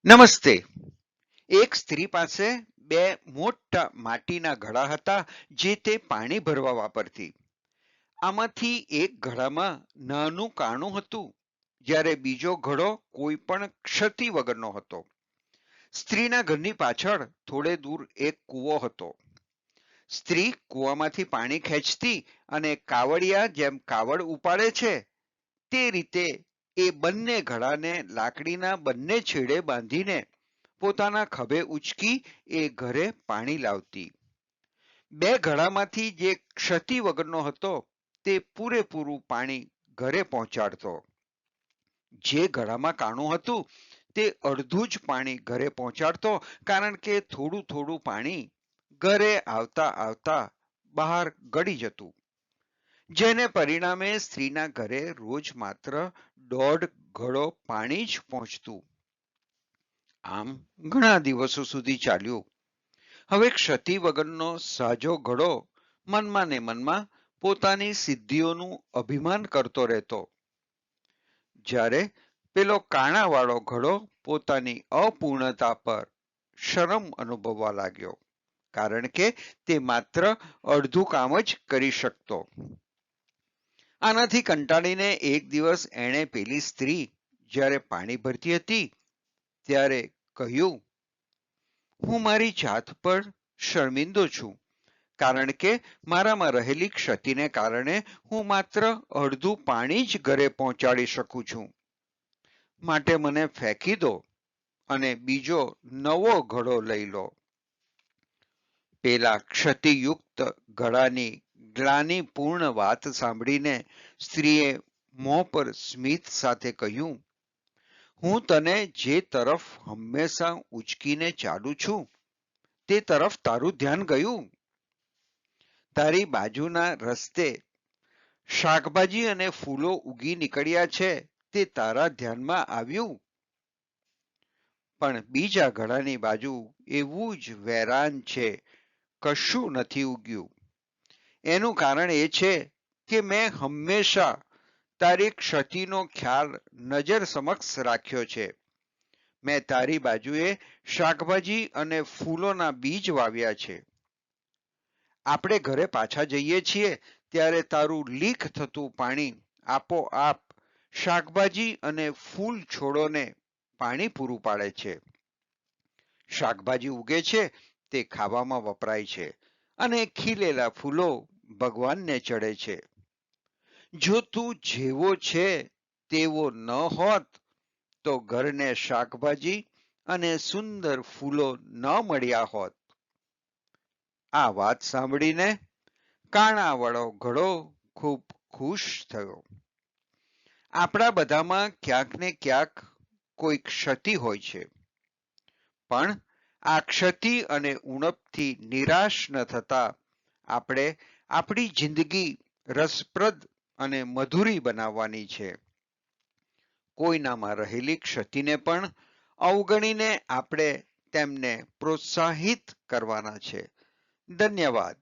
નમસ્તે. એક સ્ત્રી પાસે બે મોટા માટીના ઘડા હતા જે તે પાણી ભરવા વાપરતી. આમાંથી એક ઘડામાં નાનું કાણું હતું, જ્યારે બીજો ઘડો કોઈ પણ ક્ષતિ વગરનો હતો. સ્ત્રીના ઘરની પાછળ થોડે દૂર એક કૂવો હતો. સ્ત્રી કૂવામાંથી પાણી ખેંચતી અને કાવડિયા જેમ કાવડ ઉપાડે છે તે રીતે એ બંને ઘડાને લાકડીના બંને છેડે બાંધીને પોતાના ખભે ઉચકી એ ઘરે પાણી લાવતી. બે ઘડામાંથી જે ક્ષતિ વગરનો હતો તે પૂરેપૂરું પાણી ઘરે પહોંચાડતો. જે ઘડામાં કાણું હતું તે અડધું જ પાણી ઘરે પહોંચાડતો, કારણ કે થોડું થોડું પાણી ઘરે આવતા આવતા બહાર ગળી જતું, જેને પરિણામે સ્ત્રીના ઘરે રોજ માત્ર 1.5 ઘડો પાણી જ પહોંચતું. આમ ઘણા દિવસો સુધી ચાલ્યું. હવે ક્ષતિ વગરનો સાજો ઘડો મનમાં ને મનમાં પોતાની સિદ્ધિઓનું અભિમાન કરતો રહેતો, જ્યારે પેલો કાણાવાળો ઘડો પોતાની અપૂર્ણતા પર શરમ અનુભવવા લાગ્યો, કારણ કે તે માત્ર અડધું કામ જ કરી શકતો. આનાથી કંટાળીને એક દિવસ એણે પેલી સ્ત્રી જ્યારે પાણી ભરતી હતી ત્યારે કહ્યું, હું મારી જાત પર શર્મિંદો છું, કારણ કે મારામાં રહેલી ક્ષતિને કારણે હું માત્ર અડધું પાણી જ ઘરે પહોંચાડી શકું છું. માટે મને ફેંકી દો અને બીજો નવો ઘડો લઈ લો. પેલા ક્ષતિયુક્ત ઘડાની ગ્લાનિપૂર્ણ વાત સાંભળીને સ્ત્રીએ મોં પર સ્મિત સાથે કહ્યું, હું તને જે તરફ હંમેશા ઉચકીને ચાલું છું તે તરફ તારું ધ્યાન ગયું. તારી બાજુના રસ્તે શાકભાજી અને ફૂલો ઉગી નીકળ્યા છે તે તારા ધ્યાનમાં આવ્યું, પણ બીજા ઘડાની બાજુ એવું જ વેરાન છે, કશું નથી ઉગ્યું. એનું કારણ એ છે કે મેં હંમેશા તારી ક્ષતિનો ખ્યાલ નજર સમક્ષ રાખ્યો છે. મેં તારી બાજુએ શાકભાજી અને ફૂલોના બીજ વાવ્યા છે. આપણે ઘરે પાછા જઈએ છીએ ત્યારે તારું લીક થતું પાણી આપોઆપ શાકભાજી અને ફૂલ છોડોને પાણી પૂરું પાડે છે. શાકભાજી ઉગે છે તે ખાવામાં વપરાય છે અને ખીલેલા ફૂલો ભગવાનને ચડે છે. જો તું જેવો છે તેવો ન હોત તો ઘરને શાકભાજી અને સુંદર ફૂલો ન મળ્યા હોત. આ વાત સાંભળીને કાણાવાળો ઘડો ખૂબ ખુશ થયો. આપણા બધામાં ક્યાંક ને ક્યાંક કોઈ ક્ષતિ હોય છે, પણ આ ક્ષતિ અને ઉણપથી નિરાશ ન થતા આપણે આપણી જિંદગી રસપ્રદ અને મધુરી બનાવવાની છે. કોઈનામાં રહેલી ક્ષતિને પણ અવગણીને આપણે તેમને પ્રોત્સાહિત કરવાના છે. ધન્યવાદ.